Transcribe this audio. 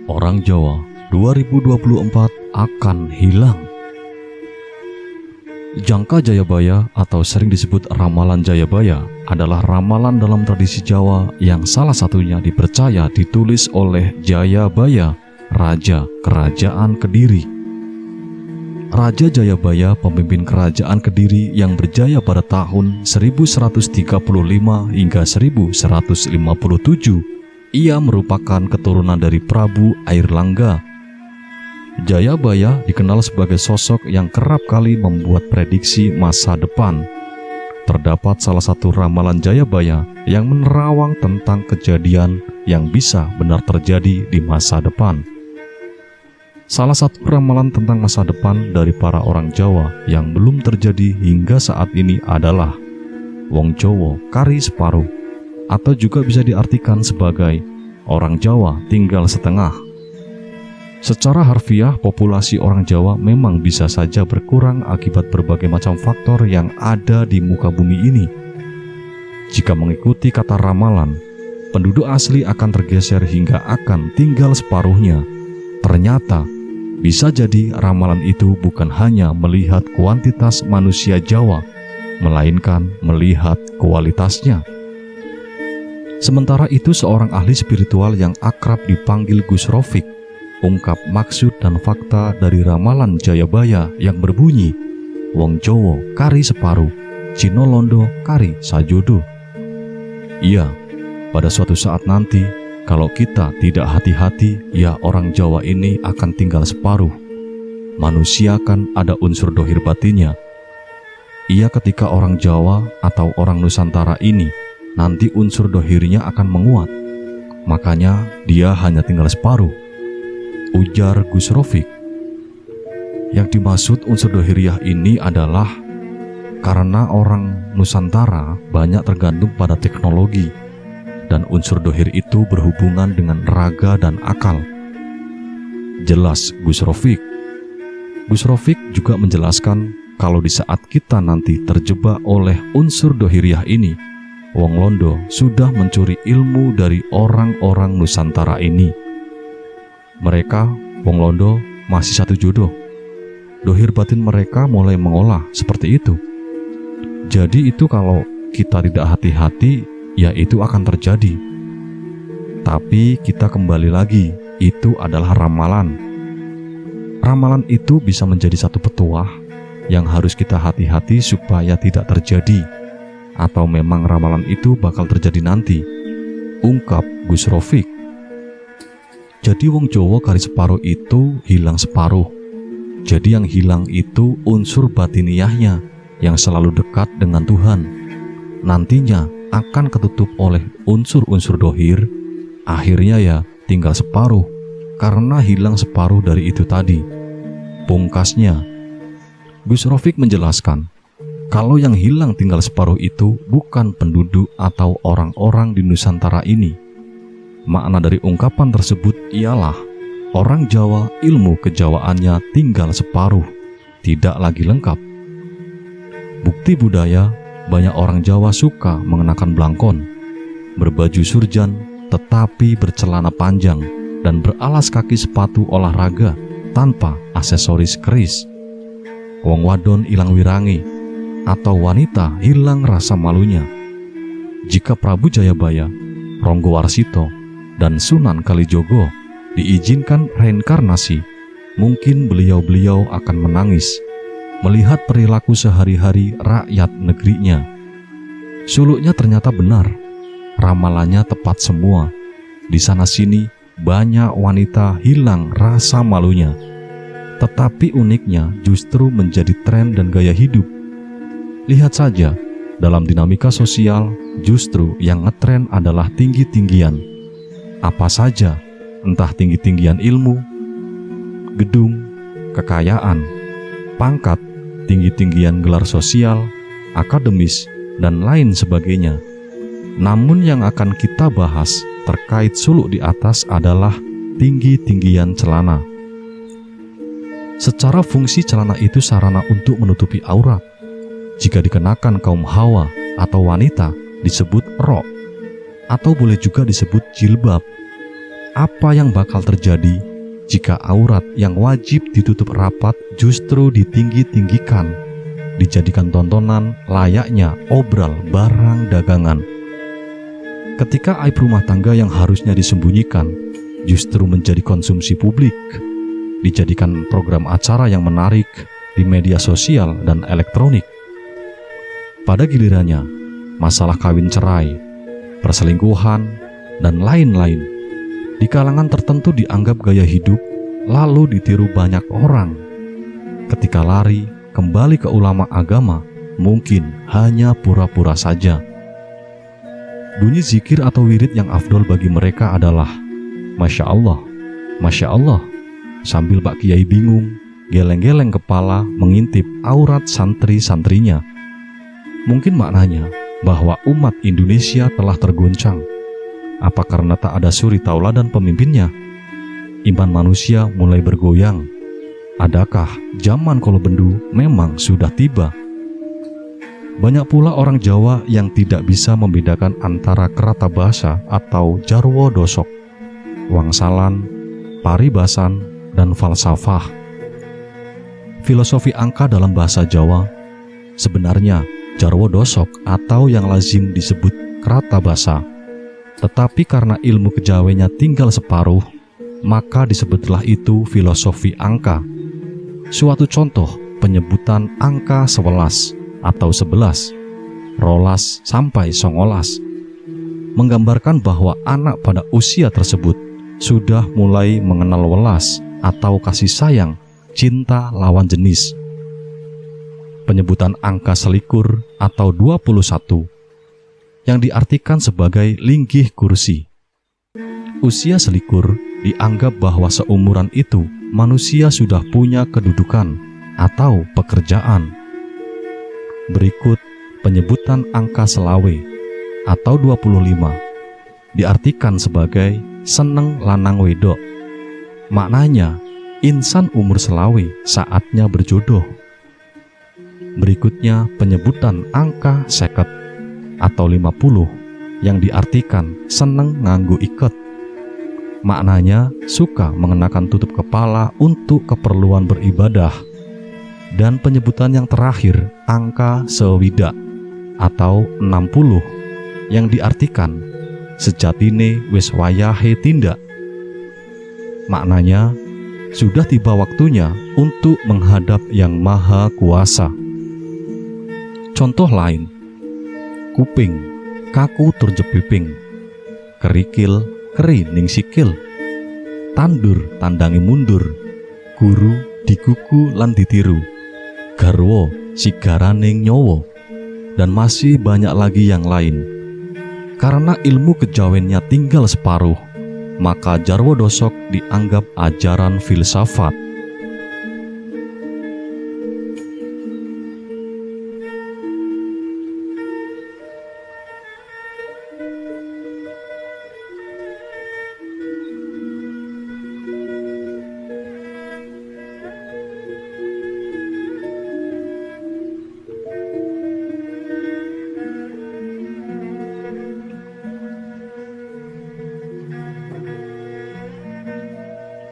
Orang Jawa 2024 akan hilang. Jangka Jayabaya atau sering disebut ramalan Jayabaya adalah ramalan dalam tradisi Jawa yang salah satunya dipercaya ditulis oleh Jayabaya, Raja Kerajaan Kediri. Raja Jayabaya, pemimpin Kerajaan Kediri yang berjaya pada tahun 1135 hingga 1157. Ia merupakan keturunan dari Prabu Airlangga. Jayabaya dikenal sebagai sosok yang kerap kali membuat prediksi masa depan. Terdapat salah satu ramalan Jayabaya yang menerawang tentang kejadian yang bisa benar terjadi di masa depan. Salah satu ramalan tentang masa depan dari para orang Jawa yang belum terjadi hingga saat ini adalah Wong Jowo kari separuh, atau juga bisa diartikan sebagai orang Jawa tinggal setengah. Secara harfiah, populasi orang Jawa memang bisa saja berkurang akibat berbagai macam faktor yang ada di muka bumi ini. Jika mengikuti kata ramalan, penduduk asli akan tergeser hingga akan tinggal separuhnya. Ternyata, bisa jadi ramalan itu bukan hanya melihat kuantitas manusia Jawa, melainkan melihat kualitasnya. Sementara itu, seorang ahli spiritual yang akrab dipanggil Gus Rofik ungkap maksud dan fakta dari ramalan Jayabaya yang berbunyi Wong Jowo kari separuh, Cino Londo kari sajodo. Iya, pada suatu saat nanti, kalau kita tidak hati-hati, ya orang Jawa ini akan tinggal separuh. Manusia kan ada unsur dohir batinnya. Iya, ketika orang Jawa atau orang Nusantara ini nanti unsur dohirnya akan menguat, makanya dia hanya tinggal separuh, ujar Gus Rofik. Yang dimaksud unsur dohiriah ini adalah karena orang Nusantara banyak tergantung pada teknologi, dan unsur dohir itu berhubungan dengan raga dan akal. Jelas Gus Rofik. Gus Rofik juga menjelaskan kalau di saat kita nanti terjebak oleh unsur dohiriah ini, Wong Londo sudah mencuri ilmu dari orang-orang Nusantara ini. Mereka, Wong Londo, masih satu jodoh. Dohir batin mereka mulai mengolah seperti itu. Jadi itu kalau kita tidak hati-hati, ya itu akan terjadi. Tapi kita kembali lagi, itu adalah ramalan. Ramalan itu bisa menjadi satu petuah yang harus kita hati-hati supaya tidak terjadi. Atau memang ramalan itu bakal terjadi nanti, ungkap Gus Rofik. Jadi Wong Jowo kari separuh itu hilang separuh. Jadi yang hilang itu unsur batiniahnya yang selalu dekat dengan Tuhan. Nantinya akan ketutup oleh unsur-unsur dohir. Akhirnya ya tinggal separuh karena hilang separuh dari itu tadi. Pungkasnya, Gus Rofik menjelaskan kalau yang hilang tinggal separuh itu bukan penduduk atau orang-orang di Nusantara ini. Makna dari ungkapan tersebut ialah orang Jawa ilmu kejawaannya tinggal separuh, tidak lagi lengkap. Bukti budaya, banyak orang Jawa suka mengenakan blangkon, berbaju surjan tetapi bercelana panjang dan beralas kaki sepatu olahraga tanpa aksesoris keris. Wong wadon ilang wirangi atau wanita hilang rasa malunya. Jika Prabu Jayabaya, Ronggo Warsito, dan Sunan Kalijogo diizinkan reinkarnasi, mungkin beliau-beliau akan menangis melihat perilaku sehari-hari rakyat negerinya. Suluknya ternyata benar, ramalannya tepat semua. Di sana-sini banyak wanita hilang rasa malunya, tetapi uniknya justru menjadi tren dan gaya hidup. Lihat saja, dalam dinamika sosial justru yang ngetren adalah tinggi-tinggian. Apa saja, entah tinggi-tinggian ilmu, gedung, kekayaan, pangkat, tinggi-tinggian gelar sosial, akademis, dan lain sebagainya. Namun yang akan kita bahas terkait suluk di atas adalah tinggi-tinggian celana. Secara fungsi celana itu sarana untuk menutupi aurat. Jika dikenakan kaum hawa atau wanita disebut rok, atau boleh juga disebut jilbab. apa yang bakal terjadi jika aurat yang wajib ditutup rapat justru ditinggi-tinggikan, dijadikan tontonan layaknya obral barang dagangan. Ketika aib rumah tangga yang harusnya disembunyikan justru menjadi konsumsi publik, dijadikan program acara yang menarik di media sosial dan elektronik. Pada gilirannya, masalah kawin cerai, perselingkuhan, dan lain-lain di kalangan tertentu dianggap gaya hidup, lalu ditiru banyak orang. Ketika lari kembali ke ulama agama, mungkin hanya pura-pura saja. Bunyi zikir atau wirid yang afdol bagi mereka adalah Masya Allah, Masya Allah, sambil Pak Kiai bingung, geleng-geleng kepala mengintip aurat santri-santrinya. Mungkin maknanya bahwa umat Indonesia telah tergoncang. Apa karena tak ada suri tauladan pemimpinnya? Iman manusia mulai bergoyang. Adakah zaman kolobendu memang sudah tiba? Banyak pula orang Jawa yang tidak bisa membedakan antara kerata basa atau jarwo dosok, wangsalan, paribasan, dan falsafah. Filosofi angka dalam bahasa Jawa sebenarnya jarwo dosok atau yang lazim disebut kerata basa. Tetapi karena ilmu kejawanya tinggal separuh, maka disebutlah itu filosofi angka. Suatu contoh penyebutan angka 11 atau 11, rolas sampai songolas, menggambarkan bahwa anak pada usia tersebut sudah mulai mengenal welas atau kasih sayang, cinta lawan jenis. Penyebutan angka selikur atau 21 yang diartikan sebagai linggih kursi. Usia selikur dianggap bahwa seumuran itu manusia sudah punya kedudukan atau pekerjaan. Berikut penyebutan angka selawe atau 25 diartikan sebagai seneng lanang wedok. Maknanya, insan umur selawe saatnya berjodoh. Berikutnya penyebutan angka 50 atau 50 yang diartikan seneng nganggo iket. Maknanya suka mengenakan tutup kepala untuk keperluan beribadah. Dan penyebutan yang terakhir angka sewidak atau 60 yang diartikan sejatine wis wayahe tindak. Maknanya sudah tiba waktunya untuk menghadap Yang Maha Kuasa. Contoh lain, kuping kaku tur jepiping, kerikil keri ning sikil, tandur tandangi mundur, guru digugu lan ditiru, garwo sigaraning nyowo, dan masih banyak lagi yang lain. Karena ilmu kejawennya tinggal separuh, maka jarwo dosok dianggap ajaran filsafat.